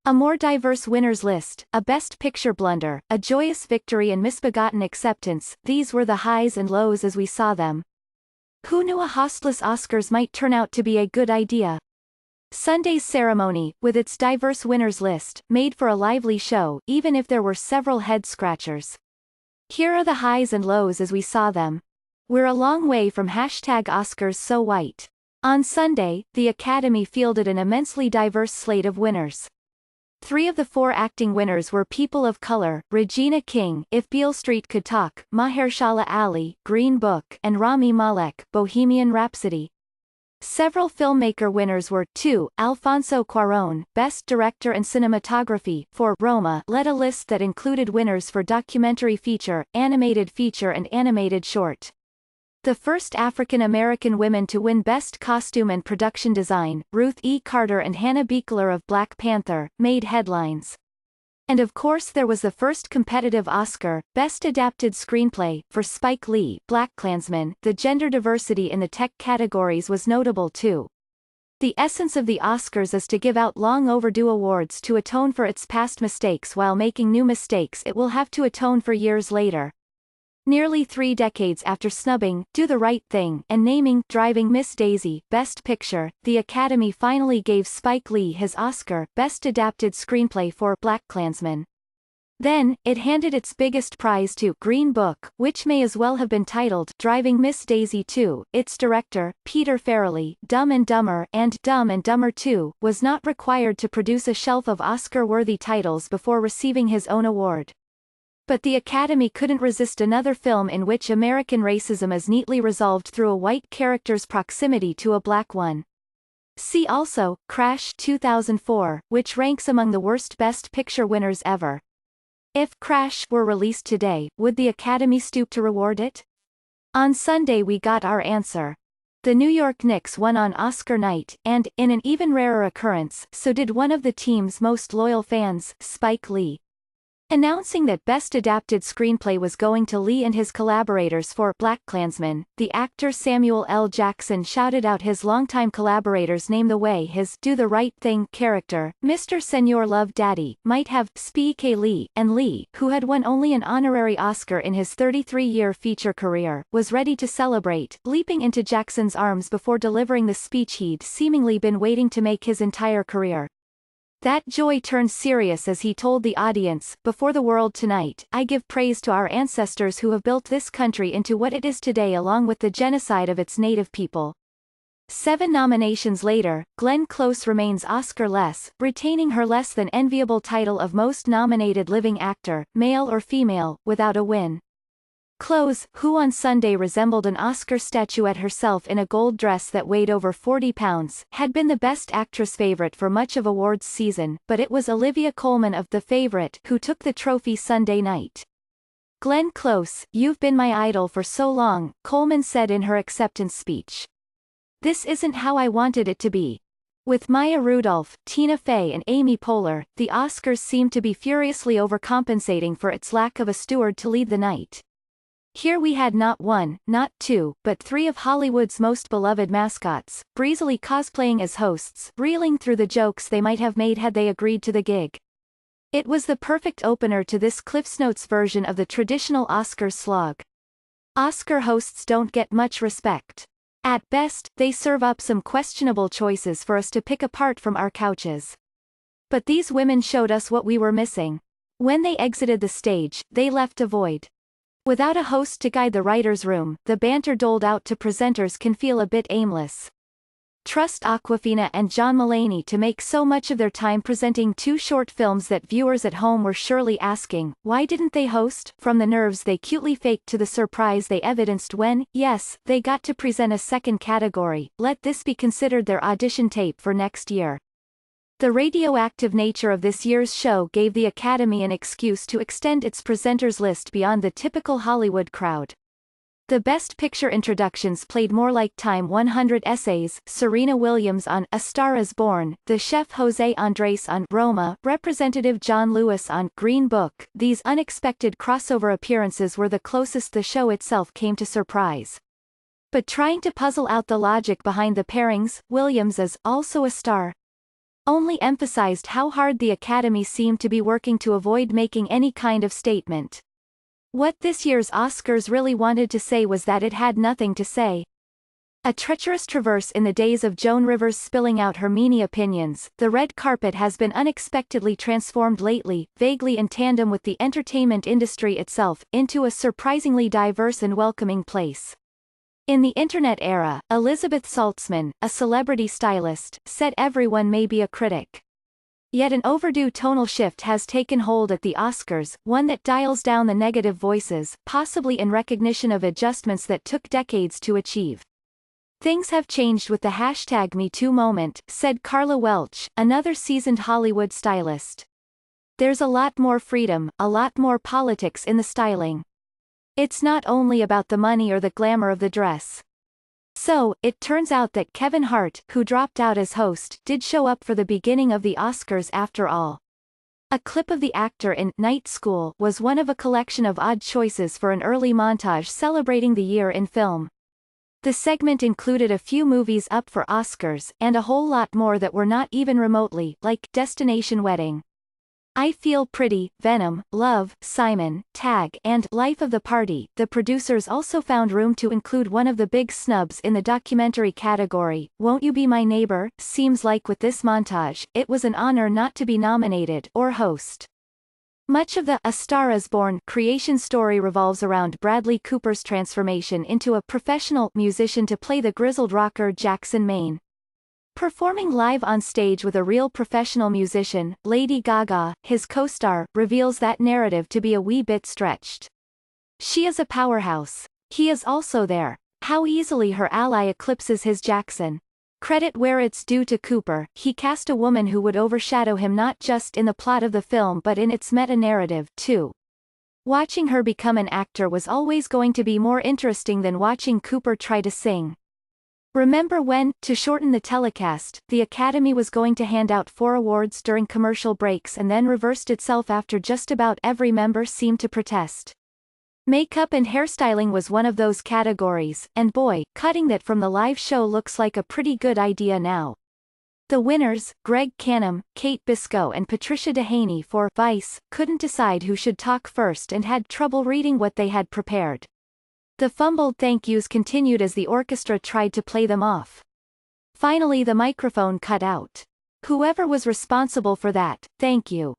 A more diverse winners list, a Best Picture blunder, a joyous victory and misbegotten acceptance, these were the highs and lows as we saw them. Who knew a hostless Oscars might turn out to be a good idea? Sunday's ceremony, with its diverse winners list, made for a lively show, even if there were several head-scratchers. Here are the highs and lows as we saw them. We're a long way from #Oscars so white. On Sunday, the Academy fielded an immensely diverse slate of winners. 3 of the 4 acting winners were people of color: Regina King, If Beale Street Could Talk, Mahershala Ali, Green Book, and Rami Malek, Bohemian Rhapsody. Several filmmaker winners were: 2. Alfonso Cuarón, Best Director and Cinematography, for Roma, led a list that included winners for documentary feature, animated feature and animated short. The first African-American women to win Best Costume and Production Design, Ruth E. Carter and Hannah Beachler of Black Panther, made headlines. And of course there was the first competitive Oscar, Best Adapted Screenplay, for Spike Lee, BlacKkKlansman. The gender diversity in the tech categories was notable too. The essence of the Oscars is to give out long overdue awards to atone for its past mistakes while making new mistakes it will have to atone for years later. Nearly 3 decades after snubbing Do the Right Thing and naming Driving Miss Daisy Best Picture, the Academy finally gave Spike Lee his Oscar, Best Adapted Screenplay for BlacKkKlansman. Then, it handed its biggest prize to Green Book, which may as well have been titled Driving Miss Daisy 2. Its director, Peter Farrelly, Dumb and Dumber and Dumb and Dumber 2, was not required to produce a shelf of Oscar-worthy titles before receiving his own award. But the Academy couldn't resist another film in which American racism is neatly resolved through a white character's proximity to a black one. See also, Crash 2004, which ranks among the worst Best Picture winners ever. If Crash were released today, would the Academy stoop to reward it? On Sunday we got our answer. The New York Knicks won on Oscar night, and, in an even rarer occurrence, so did one of the team's most loyal fans, Spike Lee. Announcing that Best Adapted Screenplay was going to Lee and his collaborators for BlacKkKlansman, the actor Samuel L. Jackson shouted out his longtime collaborators' name the way his Do the Right Thing character, Mr. Senor Love Daddy, might have. Spike Lee, and Lee, who had won only an honorary Oscar in his 33-year feature career, was ready to celebrate, leaping into Jackson's arms before delivering the speech he'd seemingly been waiting to make his entire career. That joy turned serious as he told the audience, "Before the world tonight, I give praise to our ancestors who have built this country into what it is today along with the genocide of its native people." 7 nominations later, Glenn Close remains Oscar-less, retaining her less than enviable title of Most Nominated Living Actor, Male or Female, without a win. Close, who on Sunday resembled an Oscar statuette herself in a gold dress that weighed over 40 pounds, had been the Best Actress favorite for much of awards season, but it was Olivia Colman of The Favourite who took the trophy Sunday night. Glenn Close, "You've been my idol for so long," Colman said in her acceptance speech. "This isn't how I wanted it to be." With Maya Rudolph, Tina Fey and Amy Poehler, the Oscars seemed to be furiously overcompensating for its lack of a steward to lead the night. Here we had not 1, not 2, but 3 of Hollywood's most beloved mascots, breezily cosplaying as hosts, reeling through the jokes they might have made had they agreed to the gig. It was the perfect opener to this CliffsNotes version of the traditional Oscars slog. Oscar hosts don't get much respect. At best, they serve up some questionable choices for us to pick apart from our couches. But these women showed us what we were missing. When they exited the stage, they left a void. Without a host to guide the writer's room, the banter doled out to presenters can feel a bit aimless. Trust Awkwafina and John Mulaney to make so much of their time presenting 2 short films that viewers at home were surely asking, why didn't they host? From the nerves they cutely faked to the surprise they evidenced when, yes, they got to present a second category. Let this be considered their audition tape for next year. The radioactive nature of this year's show gave the Academy an excuse to extend its presenters list beyond the typical Hollywood crowd. The Best Picture introductions played more like Time 100 essays, Serena Williams on A Star is Born, the chef Jose Andres on Roma, Representative John Lewis on Green Book. These unexpected crossover appearances were the closest the show itself came to surprise. But trying to puzzle out the logic behind the pairings, Williams is also a star. only emphasized how hard the Academy seemed to be working to avoid making any kind of statement. What this year's Oscars really wanted to say was that it had nothing to say. A treacherous traverse in the days of Joan Rivers spilling out her meanie opinions, the red carpet has been unexpectedly transformed lately, vaguely in tandem with the entertainment industry itself, into a surprisingly diverse and welcoming place. In the internet era, Elizabeth Saltzman, a celebrity stylist, said everyone may be a critic. Yet an overdue tonal shift has taken hold at the Oscars, one that dials down the negative voices, possibly in recognition of adjustments that took decades to achieve. Things have changed with the hashtag #MeToo moment, said Carla Welch, another seasoned Hollywood stylist. There's a lot more freedom, a lot more politics in the styling. It's not only about the money or the glamour of the dress. So, it turns out that Kevin Hart, who dropped out as host, did show up for the beginning of the Oscars after all. A clip of the actor in Night School was one of a collection of odd choices for an early montage celebrating the year in film. The segment included a few movies up for Oscars, and a whole lot more that were not even remotely, like Destination Wedding, I Feel Pretty, Venom, Love, Simon, Tag, and Life of the Party. The producers also found room to include one of the big snubs in the documentary category, Won't You Be My Neighbor? Seems like with this montage, it was an honor not to be nominated or host. Much of the A Star Is Born creation story revolves around Bradley Cooper's transformation into a professional musician to play the grizzled rocker Jackson Maine. Performing live on stage with a real professional musician, Lady Gaga, his co-star, reveals that narrative to be a wee bit stretched. She is a powerhouse. He is also there. How easily her ally eclipses his Jackson. Credit where it's due to Cooper, he cast a woman who would overshadow him not just in the plot of the film but in its meta-narrative, too. Watching her become an actor was always going to be more interesting than watching Cooper try to sing. Remember when, to shorten the telecast, the Academy was going to hand out 4 awards during commercial breaks and then reversed itself after just about every member seemed to protest? Makeup and hairstyling was one of those categories, and boy, cutting that from the live show looks like a pretty good idea now. The winners, Greg Canham, Kate Biscoe and Patricia Dehaney for Vice, couldn't decide who should talk first and had trouble reading what they had prepared. The fumbled thank yous continued as the orchestra tried to play them off. Finally the microphone cut out. Whoever was responsible for that, thank you.